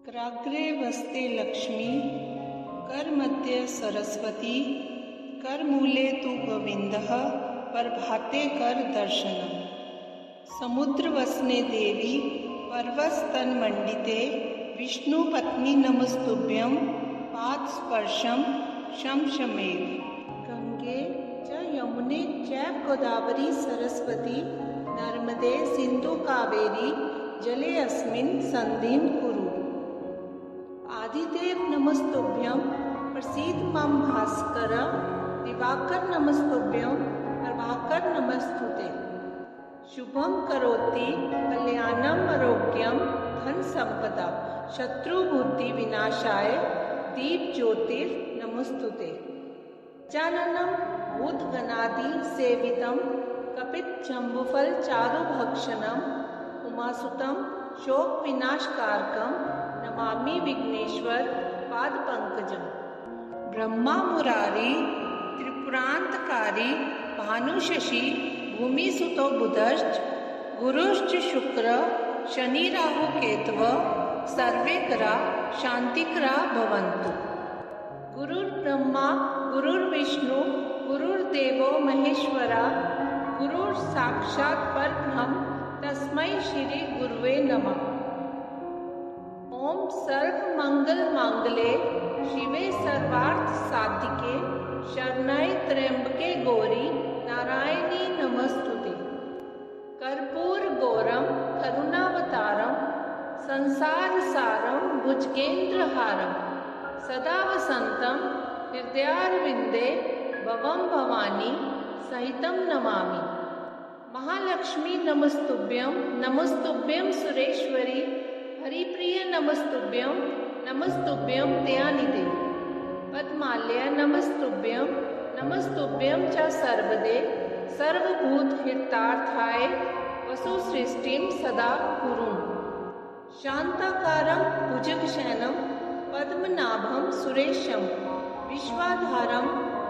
कराग्रे वस्ते लक्ष्मी, करमध्ये सरस्वती, करमूले तु गोविन्दः, प्रभाते कर दर्शनम्। समुद्रवसने देवी, पर्वतस्तनमण्डिते, विष्णुपत्नी नमस्तुभ्यं, पादस्पर्शं शमशमेव। गंगे च यमुने चैव गोदावरी सरस्वती, नर्मदे सिन्धु कावेरी, जले अस्मिन् सन्धिं कुरु। आदिदेव नमस्तुभ्यं, प्रसीद मम भास्कर, दिवाकर नमस्तुभ्यं, प्रभाकर नमस्तुते। शुभं करोति कल्याणम आरोग्यम धन संपदा, शत्रु बुद्धि विनाशाय दीप ज्योतिर नमस्तुते। गजाननं भूतगणादि सेवितं, कपित जम्बुफल चारुभक्षणं, उमासुतं शोक विनाशकारकं, नमामि विघ्नेश्वर पाद पंकजं। ब्रह्मा मुरारी त्रिपुरांतकारी, भानुशशि भूमिसुतो बुधश्च, गुरुश्च शुक्र शनि राहु केतव, सर्वे ग्रहा शांतिकरा भवन्तु। गुरुर्ब्रह्मा गुरुर्विष्णु गुरुर्देवो महेश्वरा, गुरुः साक्षात् परब्रह्म तस्मै श्री गुरुवे नमः। ओम सर्व मंगल मांगले शिवे सर्वार्थ साधिके, शरण्ये त्र्यंबके गौरी नारायणी नमस्तुते। कर्पूर गौरम करुणावतारम, संसार सारम भुजगेन्द्रहारम, सदा वसंतम हृदयारविंदे, भवम भवानी सहितं नमामि। महालक्ष्मी नमस्तुभ्यं, नमस्तुभ्यं सुरेश्वरी, हरिप्रिय नमस्तुभ्यं, नमस्तुभ्यं दयानिधे। पद्मालय नमस्तुभ्यं, नमस्तुभ्यं च सर्वदे, सर्वभूत हितार्थाय वसुसृष्टिं सदा कुरुन्। शान्ताकारं भुजगशयनं पद्मनाभं सुरेशं, विश्वाधारं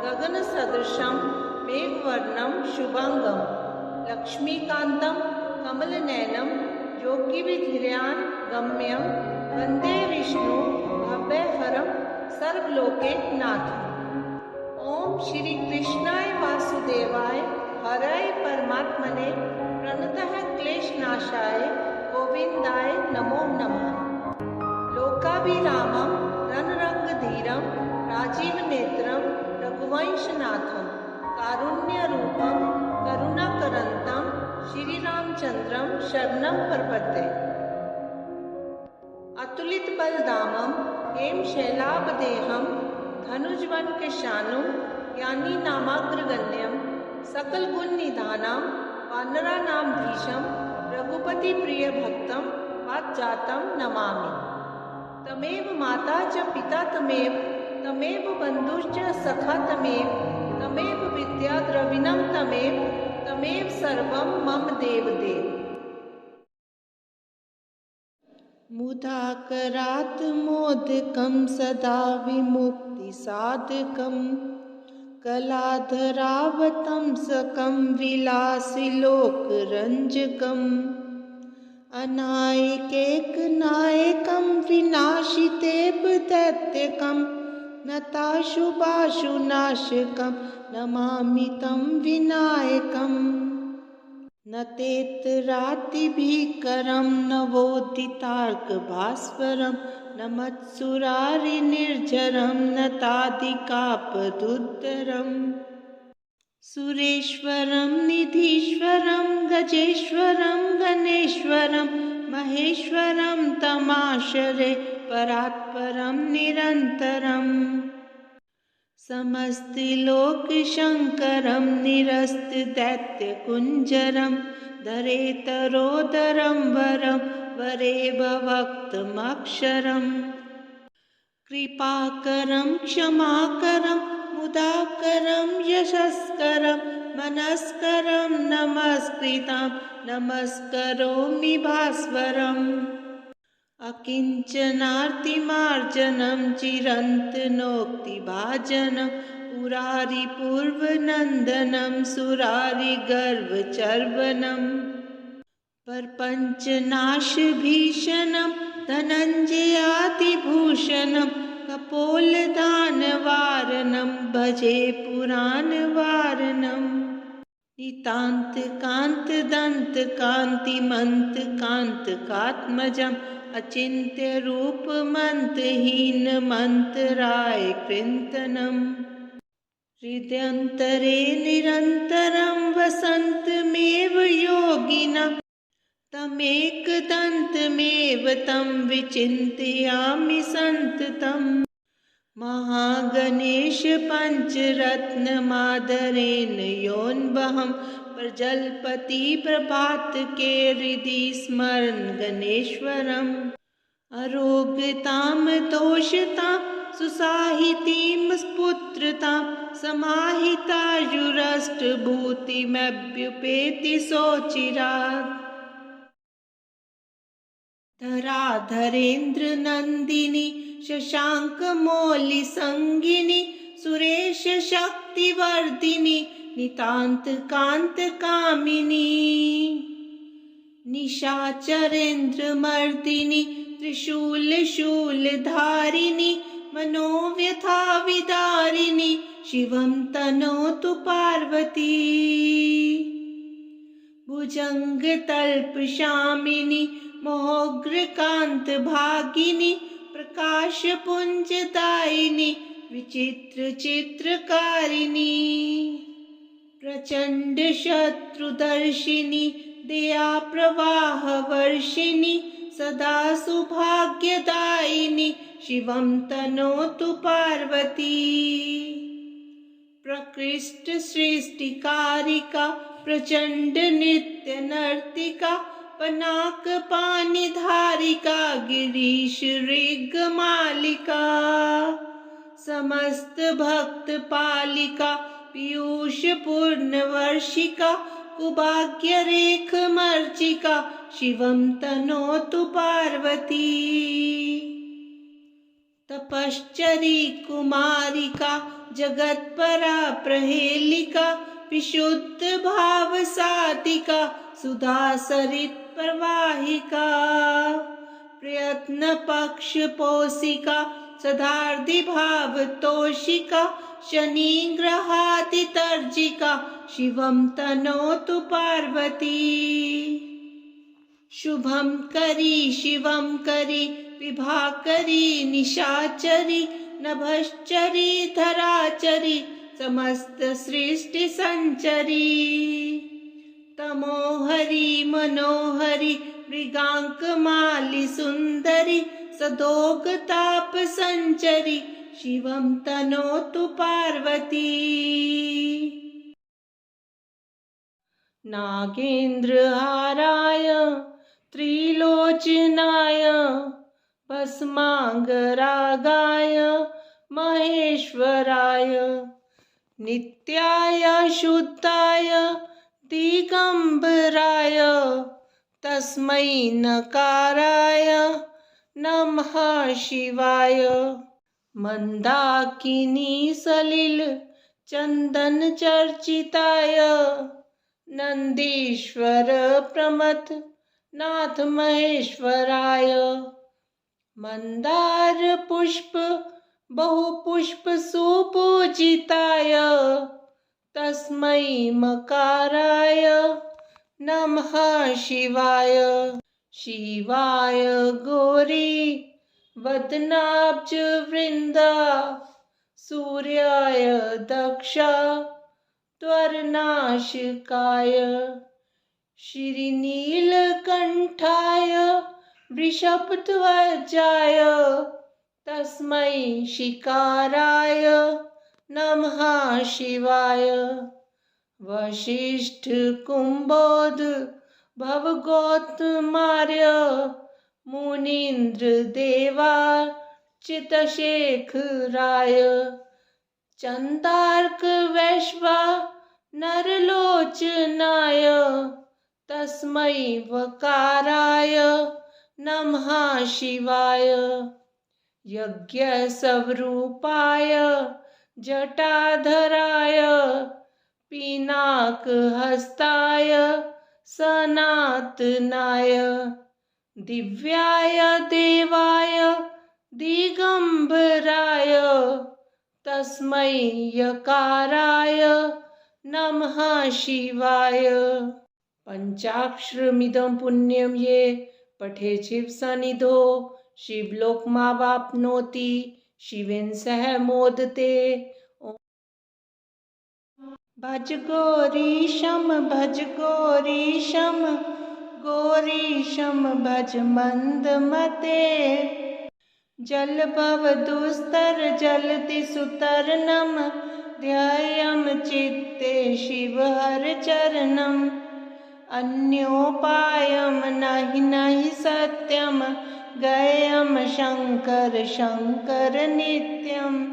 गगनसदृशं मेघवर्णं शुभांगं, लक्ष्मीकान्तं कमलनयनं योगिविधिर्यान् गम्यं, वन्दे विष्णु भव्यहरं सर्वलोकैकनाथम्। ओम श्री कृष्णाय वासुदेवाय हराय परमात्मने, प्रणतः क्लेशनाशाय गोविन्दाय नमो नमः। लोकाभिरामं रणरङ्गधीरं, राजीवनेत्रं रघुवंशनाथं, कारुण्यरूपं करुणाकरन्तं श्रीरामचन्द्रं शरणं प्रपद्ये। अतुलित बलधामं हेम शैलाभदेहं, धनुज्वनकृशानुं ज्ञानी नामाग्रगण्यं, सकल गुण निधानं वानराणामधीशं, रघुपति प्रिय भक्तं वातजातं नमामि। तमेव माता च पिता तमेव, तमेव बन्धुश्च सखा तमेव, तमेव विद्या द्रविणं तमेव, तमेव सर्वं मम देवदेव। मुदाकरात् मोदकं सदा विमुक्तिसाधकं, कलाधरावतंसकं विलासिलोकरञ्जकम्, अनायकैकनायकं विनाशितेव दैत्यकं, नताशुभाशुनाशकं नमामि तं विनायकम्। नतेतरातिभीकरं नवोदितार्कभास्वरं, नमत्सुरारिनिर्झरं नतादिकापदुद्धरम्। सुरेश्वरं निधीश्वरं गजेश्वरं गणेश्वरं, महेश्वरं तमाश्रये परात्परं निरन्तरम्। समस्तिलोकशङ्करं निरस्तदैत्यकुञ्जरं, धरेतरोदरं वरं वरे भवक्तमक्षरम्। कृपाकरं क्षमाकरं मुदाकरं यशस्करं, मनस्करं नमस्कृतं नमस्करोमि भास्वरम्। अकिञ्चनार्तिमार्जनं चिरन्तनोक्तिभाजनं, पुरारिपूर्वनन्दनं सुरारिगर्वचर्वणम्। प्रपञ्चनाशभीषणं धनञ्जयातिभूषणं कपोलदानवारणं भजे पुराणवारणम् नितान्तकान्तदन्तकान्तिमन्तकान्तकात्मजम् अचिन्त्यरूपमन्तहीनमन्तरायकृन्तनम् हृदयन्तरे निरन्तरं वसन्तमेव योगिना तमेकदन्तमेव तं विचिन्तयामि सन्ततम् महागणेश पञ्चरत्नमादरेण योऽन्वहं प्रजल्पति प्रभातके हृदि स्मरन् गणेश्वरम् अरोगतां तोषतां सुसाहितीं पुत्रतां समाहितायुरष्टभूतिमभ्युपेति सोचिरात् धराधरेन्द्रनन्दिनी शशाङ्कमौलिसङ्गिनी सुरेशशक्तिवर्धिनी नितान्तकान्तकामिनी निशाचरेन्द्रमर्दिनी त्रिशूलशूलधारिणी मनोव्यथाविदारिणी शिवं तनोतु पार्वती भुजङ्गतल्पशामिनी मोहग्रकान्तभागिनी प्रकाशपुञ्जदायिनी विचित्रचित्रकारिणी प्रचण्डशत्रुदर्शिनी दयाप्रवाहवर्षिणी सदा सौभाग्यदायिनी शिवं तनोतु पार्वती प्रकृष्टसृष्टिकारिका प्रचण्डनृत्यनर्तिका पनाकपाणिधारिका गिरीशऋगमालिका समस्तभक्तपालिका पीयूषपूर्णवर्षिका कुभाग्यरेखमर्चिका शिवं तनोतु पार्वती तपश्चरी कुमारिका जगत्परा प्रहेलिका विशुद्धभावसाधिका सुधासरित्प्रवाहिका प्रयत्नपक्षपोषिका सदार्धिभावतोषिका शनिग्रहादितर्जिका शिवं तनोतु पार्वती शुभंकरी शिवंकरी विभाकरी निशाचरी नभश्चरी धराचरी समस्तसृष्टिसञ्चरी तमोहरी मनोहरी मृगाङ्कमाली सुन्दरी सदोगतापसञ्चरी शिवं तनोतु पार्वती नागेन्द्रहाराय त्रिलोचनाय भस्माङ्गरागाय महेश्वराय नित्याय शुद्धाय दिगम्बराय तस्मै नकाराय नमः शिवाय मन्दाकिनी सलिल चन्दन चर्चिताय नन्दीश्वर प्रमथ नाथ महेश्वराय मंदार पुष्प बहुपुष्प सुपूजिताय तस्मै मकाराय नमः शिवाय शिवाय गौरी वदनाब्ज वृंदा सूर्याय दक्षा त्वरनाशकाय श्रीनीलकंठाय वृषभध्वजाय तस्मै शिकाराय नमः शिवाय वशिष्ठ कुंभोद भवगोतमार्य मुनीन्द्र देवा चितशेखराय चंदार्क वैश्वा नरलोचनाय तस्मै वकाराय नमः शिवाय यज्ञस्वरूपाय जटाधराय पिनाकहस्ताय सनातनाय दिव्याय देवाय दिगंबराय तस्मै यकाराय नमः शिवाय। पंचाक्षरमिदं पुण्यं ये पठेत् शिवसन्निधौ शिवलोकमावाप्नोति शिवेन सह मोदते। भज गौरीशं भज गौरीशं गौरीशं भज मंदमते। जलभवदुस्तर जलधिसुतरणं ध्येयं चित्ते शिवहरचरणम्। अन्योपायं नहि सत्यं ज्ञेयं शङ्कर शङ्कर नित्यम्।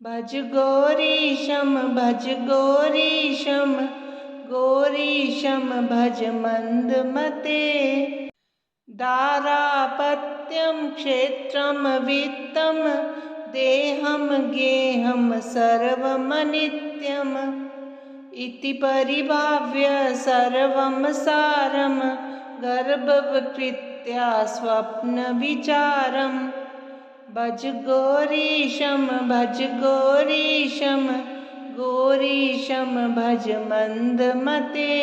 भज गौरीशं गौरीशं भज मंदमते। दारापत्यं क्षेत्रं वित्तं देहं गेहं सर्वमनित्यम्। इति परिभाव्य सर्वं सारं गर्भवकृत्या स्वप्नविचारम्। भज गौरीशं गौरीशं भज मंदमते।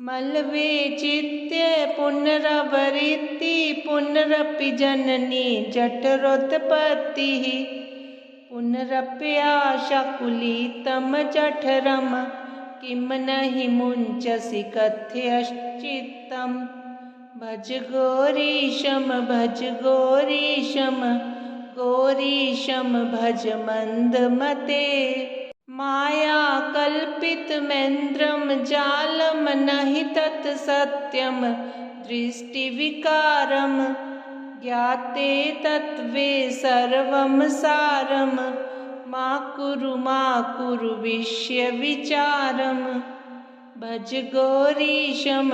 मल्वे चित्ते पुनरवृत्ति पुनरपि जननी जठरोत्पत्तिः। पुनरप्याशकुलितं जठरं किं नहि मुञ्चसि कथयश्चित्तम्। भज गौरीशं गौरीशं भज मंदमते। माया कल्पितमेन्द्रं जालं नहि तत् सत्यं दृष्टिविकारं। ज्ञाते तत्त्वे सर्वं सारं मा कुरु विषयविचारम्। भज गौरीशं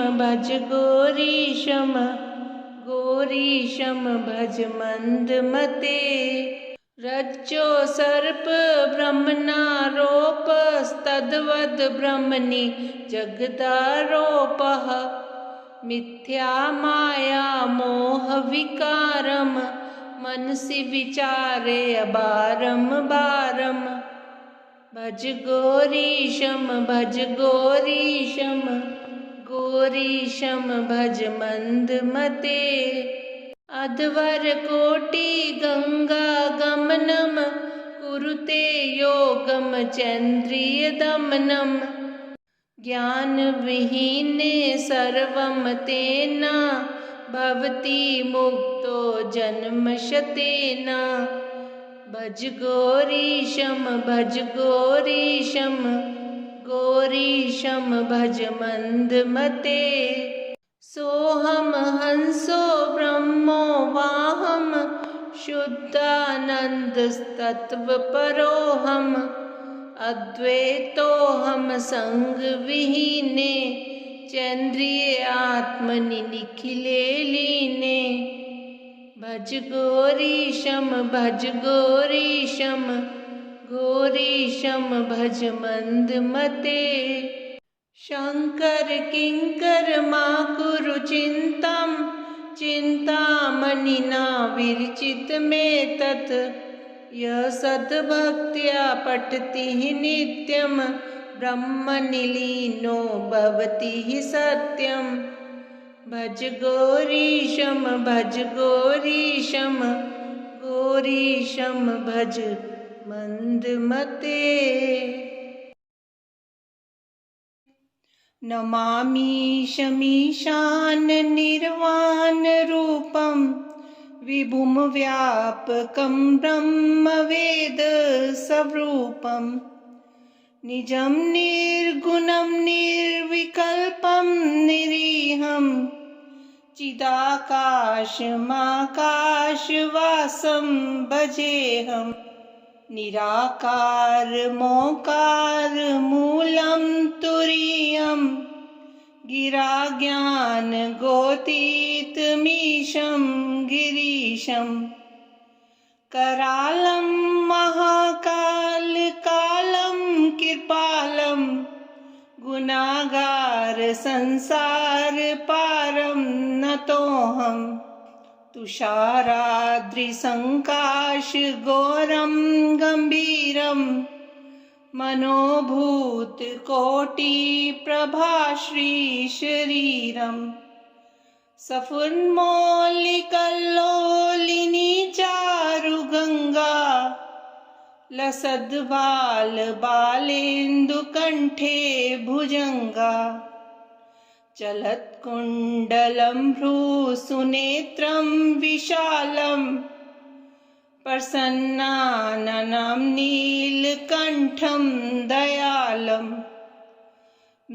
गौरीशं भज मंदमते। रज्जो सर्प ब्रह्मणारोपस्तद्वद् ब्रह्मणि जगदारोपः। मिथ्या माया मोहविकारं मनसि विचारे बारं बारम्। भज गौरीशं गौरीशं भज मंदमते। अध्वर कोटि गंगा गमनं कुरुते योगं चेन्द्रिय दमनं। ज्ञान विहीने सर्वं तेन भवति मुक्तो जन्मशतेन। भज गौरीशं गौरीशं भज मंदमते। सोऽहं हंसो ब्रह्मो वाहं शुद्धानन्दस्तत्त्वपरोऽहम्। अद्वैतोऽहं सङ्गविहीने चेन्द्रिये आत्मनि निखिले लीने। भज गौरीशं गौरीशं भज मंदमते। शङ्कर किङ्कर मा कुरु चिन्तां चिन्तामणिना विरचितमेतत्। यः सद्भक्त्या पठति नित्यं ब्रह्मणि लीनो भवति सत्यम्। भज गौरीशं गौरीशं भज मंदमते। नमामि शमीशान निर्वाणरूपं विभुं व्यापकं ब्रह्मवेद स्वरूपं। निजं निर्गुणं निर्विकल्पं निरीहं चिदाकाशमाकाशवासं भजेऽहम्। निराकारमोकार मूलं तुरीयं गिराज्ञानगोतीतमीशं गिरीशं। करालं महाकालकालं कृपालं गुणागार संसार पारं नतोऽहम्। तुषाराद्रिसङ्काशघोरं गम्भीरं मनोभूतकोटिप्रभाश्रीशरीरम् सफुन्मौलिकल्लोलिनी चारुगङ्गा लसद्बालबालेन्दुकण्ठे भुजङ्गा चलत्कुण्डलं भ्रूसुनेत्रं विशालं प्रसन्नाननं नीलकण्ठं दयालम्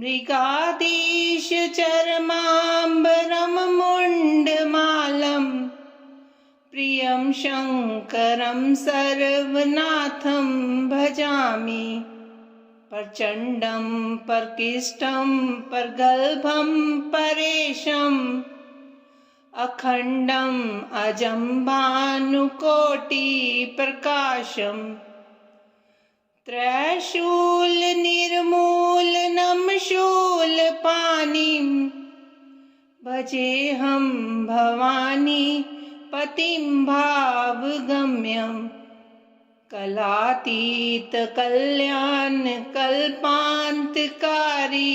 मृगाधीशचर्माम्बरं मुण्डमालं प्रियं शङ्करं सर्वनाथं भजामि प्रचण्डं प्रकृष्टं प्रगल्भं परेशम् अखण्डम् अजं भानुकोटिप्रकाशम् त्रैशूलनिर्मूलनं शूलपाणिं भजेऽहं भवानी पतिं भावगम्यं कलातीतकल्याणकल्पान्तकारी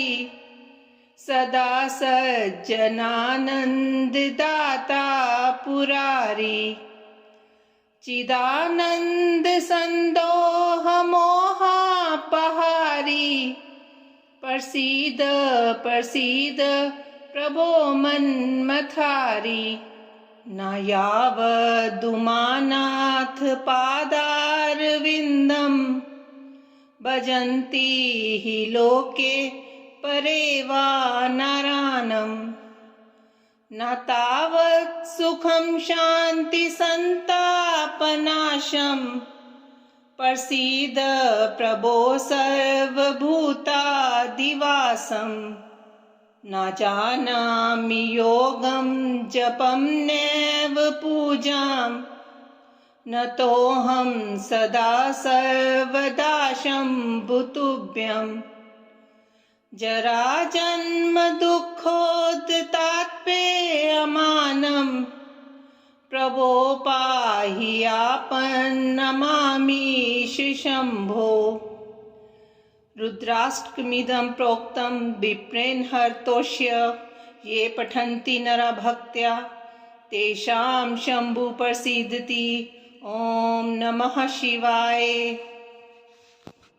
सदा सज्जनानन्ददाता पुरारी चिदानन्दसन्दोहमोहापहारी प्रसीद प्रसीद प्रभो मन्मथारी न यावदुमानाथ पादारविन्दं भजन्ति हि लोके परे वा नरानम् न तावत् सुखं शान्ति सन्तापनाशं प्रसीद प्रभो सर्वभूतादिवासम् न जानामि योगं जपं नैव पूजां न तोऽहं सदा सर्वदा शम्भुतुभ्यम् जराजन्म दुःखोत्तापेयमानं प्रभो पाहि आपन्नमामीश शम्भो रुद्राष्टकमिदं प्रोक्तं विप्रेण हर्तोष्य ये पठन्ति नरा भक्त्या तेषां शम्भु प्रसीदति। ॐ नमः शिवाय।